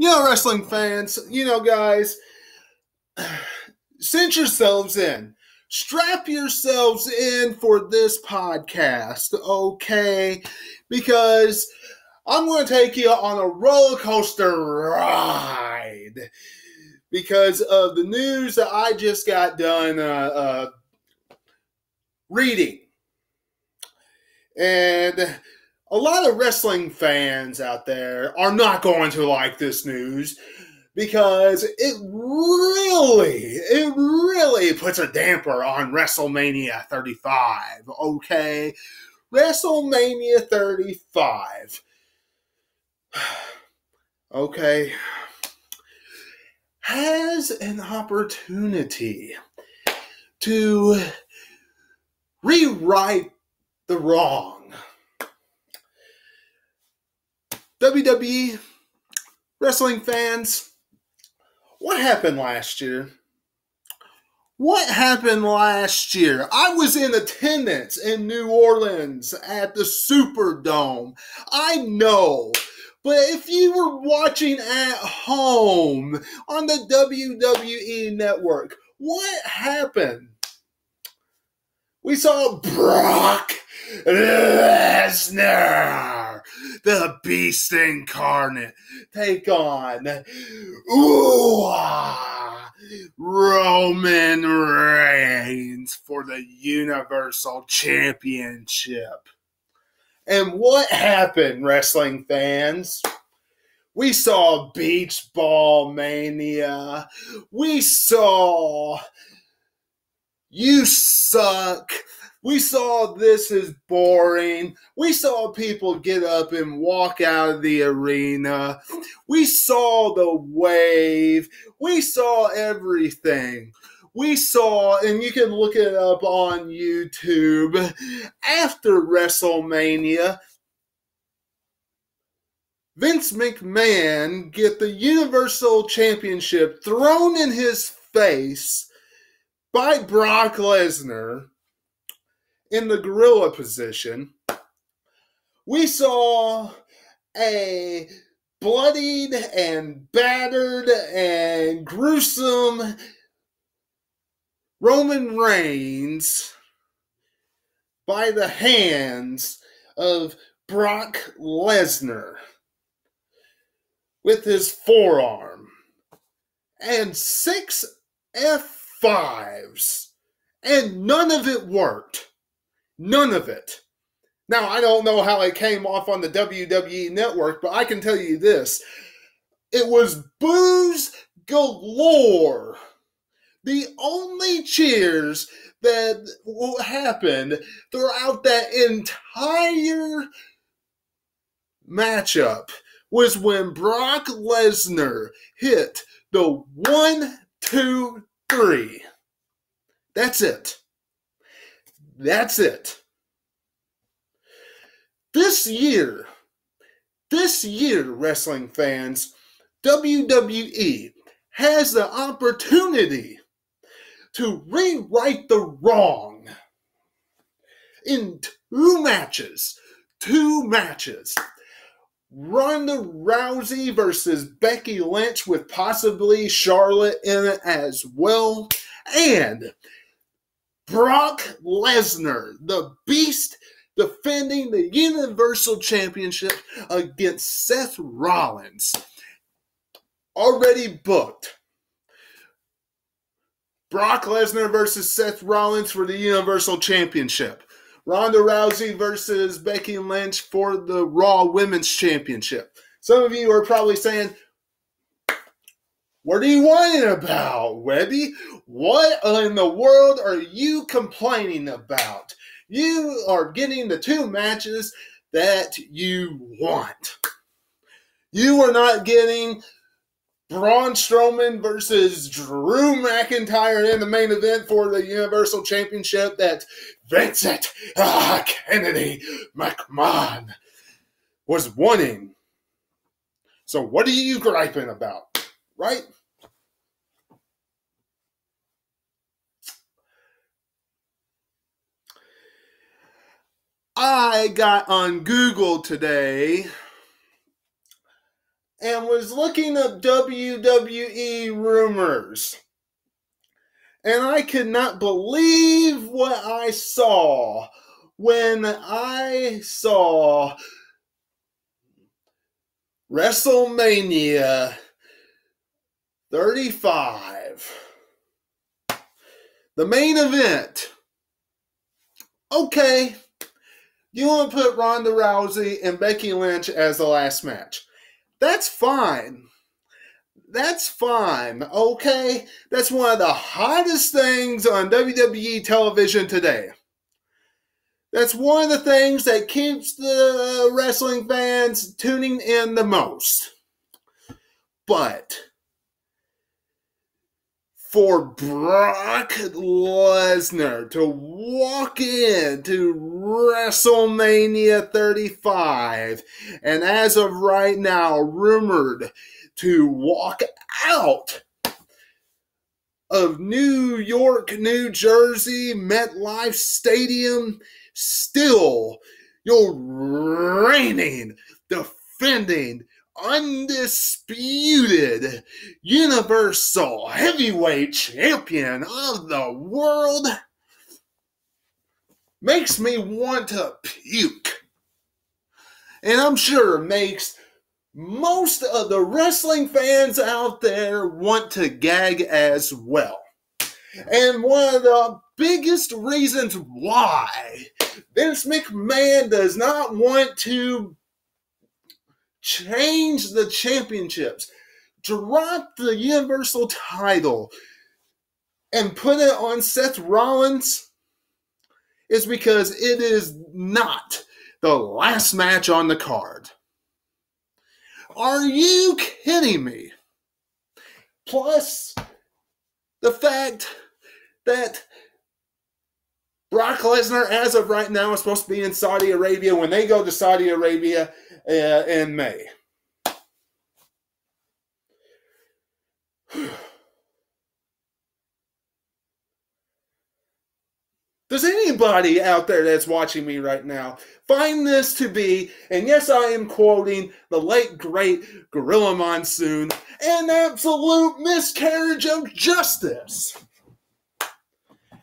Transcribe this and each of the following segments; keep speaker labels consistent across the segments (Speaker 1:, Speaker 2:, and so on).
Speaker 1: Wrestling fans, guys, cinch yourselves in. Strap yourselves in for this podcast, okay? Because I'm going to take you on a roller coaster ride because of the news that I just got done reading. And a lot of wrestling fans out there are not going to like this news because it really puts a damper on WrestleMania 35, okay? WrestleMania 35. Okay. Has an opportunity to rewrite the wrong. WWE, wrestling fans, what happened last year? What happened last year? I was in attendance in New Orleans at the Superdome. I know. But if you were watching at home on the WWE network, what happened? We saw Brock Lesnar, the Beast Incarnate, take on Roman Reigns for the Universal Championship. And what happened, wrestling fans? We saw Beach Ball Mania. We saw You Suck. We saw This Is Boring. We saw people get up and walk out of the arena. We saw the wave. We saw everything. We saw, and you can look it up on YouTube, after WrestleMania, Vince McMahon get the Universal Championship thrown in his face by Brock Lesnar in the gorilla position. We saw a bloodied and battered and gruesome Roman Reigns by the hands of Brock Lesnar with his forearm and 6 F5s, and none of it worked. None of it. Now, I don't know how it came off on the WWE network, but I can tell you this. It was boos galore. The only cheers that happened throughout that entire matchup was when Brock Lesnar hit the 1, 2, 3. That's it. That's it. This year, wrestling fans, WWE has the opportunity to rewrite the wrong in two matches. Ronda Rousey versus Becky Lynch with possibly Charlotte in it as well. And Brock Lesnar, the Beast, defending the Universal Championship against Seth Rollins. Already booked. Brock Lesnar versus Seth Rollins for the Universal Championship. Ronda Rousey versus Becky Lynch for the Raw Women's Championship. Some of you are probably saying, what are you whining about, Webby? What in the world are you complaining about? You are getting the two matches that you want. You are not getting Braun Strowman versus Drew McIntyre in the main event for the Universal Championship that Vincent Kennedy McMahon was wanting. So what are you griping about, right? I got on Google today and was looking up WWE rumors. And I could not believe what I saw when I saw WrestleMania 35. The main event. Okay, you want to put Ronda Rousey and Becky Lynch as the last match. That's fine. That's fine, okay? That's one of the hottest things on WWE television today. That's one of the things that keeps the wrestling fans tuning in the most. But for Brock Lesnar to walk into WrestleMania 35, and as of right now, rumored to walk out of New York, New Jersey, MetLife Stadium, still your reigning, defending, undisputed Universal Heavyweight Champion of the world, makes me want to puke. And I'm sure makes most of the wrestling fans out there want to gag as well. And one of the biggest reasons why Vince McMahon does not want to change the championships, drop the Universal title, and put it on Seth Rollins is because it is not the last match on the card. Are you kidding me? Plus, the fact that Brock Lesnar, as of right now, is supposed to be in Saudi Arabia when they go to Saudi Arabia in May. Does anybody out there that's watching me right now find this to be, and yes, I am quoting the late, great Gorilla Monsoon, an absolute miscarriage of justice?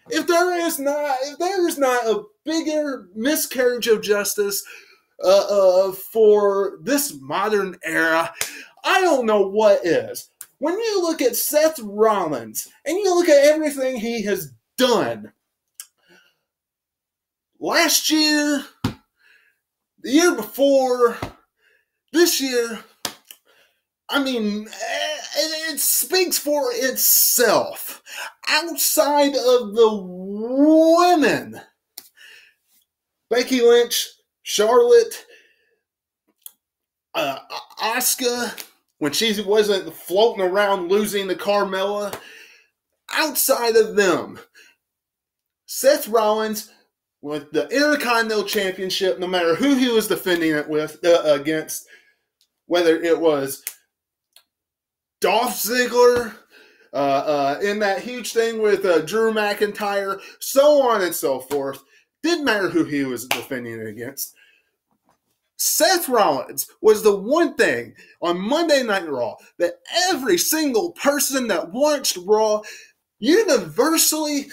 Speaker 1: If there is not a bigger miscarriage of justice for this modern era, I don't know what is. When you look at Seth Rollins and you look at everything he has done, last year, the year before, this year, I mean, it speaks for itself. Outside of the women, Becky Lynch, Charlotte, Asuka, when she wasn't floating around losing to Carmella, outside of them, Seth Rollins, with the Intercontinental Championship, no matter who he was defending it with against, whether it was Dolph Ziggler in that huge thing with Drew McIntyre, so on and so forth, didn't matter who he was defending it against. Seth Rollins was the one thing on Monday Night Raw that every single person that watched Raw universally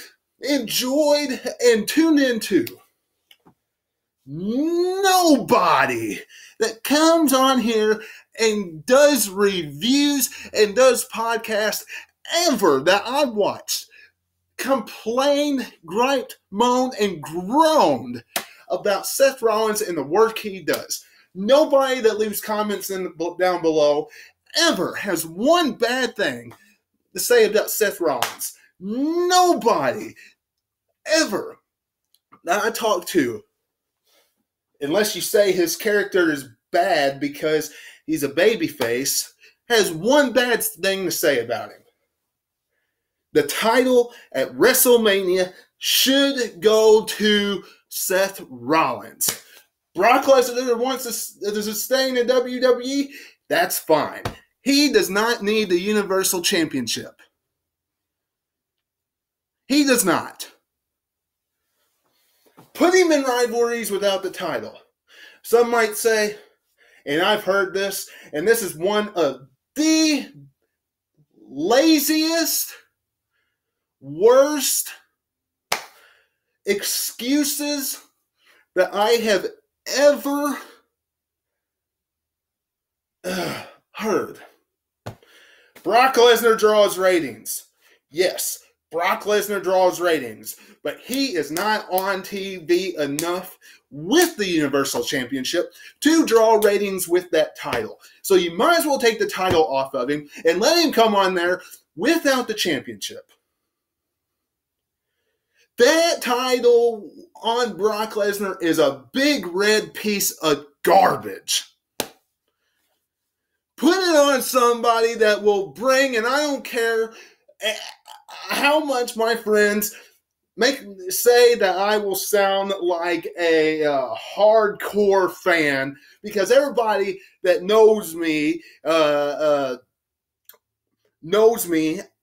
Speaker 1: enjoyed and tuned into. Nobody that comes on here and does reviews and does podcasts ever that I've watched complained, griped, moaned, and groaned about Seth Rollins and the work he does. Nobody that leaves comments down below ever has one bad thing to say about Seth Rollins. Nobody ever that I talk to, unless you say his character is bad because he's a babyface, has one bad thing to say about him. The title at WrestleMania should go to Seth Rollins. Brock Lesnar wants to stay in the WWE, that's fine. He does not need the Universal Championship. He does not. Put him in rivalries without the title. Some might say, and I've heard this, and this is one of the laziest, worst excuses that I have ever heard. Brock Lesnar draws ratings. Yes, Brock Lesnar draws ratings, but he is not on TV enough with the Universal Championship to draw ratings with that title. So you might as well take the title off of him and let him come on there without the championship. That title on Brock Lesnar is a big red piece of garbage. Put it on somebody that will bring, and I don't care how much my friends say that I will sound like a hardcore fan, because everybody that knows me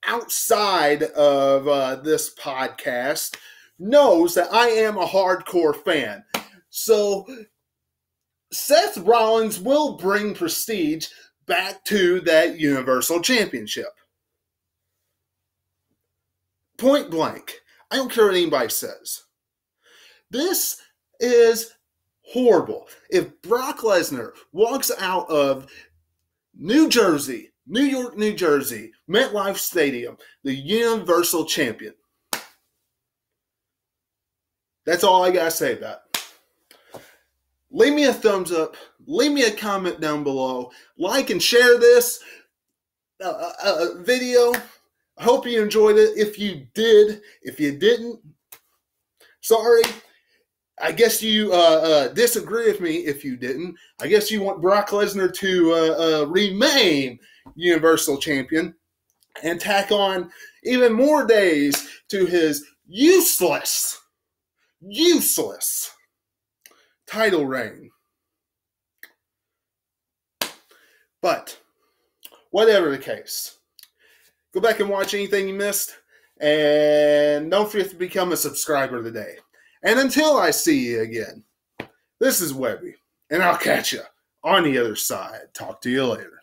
Speaker 1: outside of this podcast knows that I am a hardcore fan. So Seth Rollins will bring prestige back to that Universal Championship. Point blank. I don't care what anybody says. This is horrible. If Brock Lesnar walks out of New York, New Jersey, MetLife Stadium, the Universal Champion, that's all I gotta say about it. Leave me a thumbs up. Leave me a comment down below. Like and share this video. I hope you enjoyed it. If you did, if you didn't, sorry. I guess you disagree with me if you didn't. I guess you want Brock Lesnar to remain Universal Champion and tack on even more days to his useless title reign. But whatever the case, go back and watch anything you missed, and don't forget to become a subscriber today. And until I see you again, this is Webby, and I'll catch you on the other side. Talk to you later.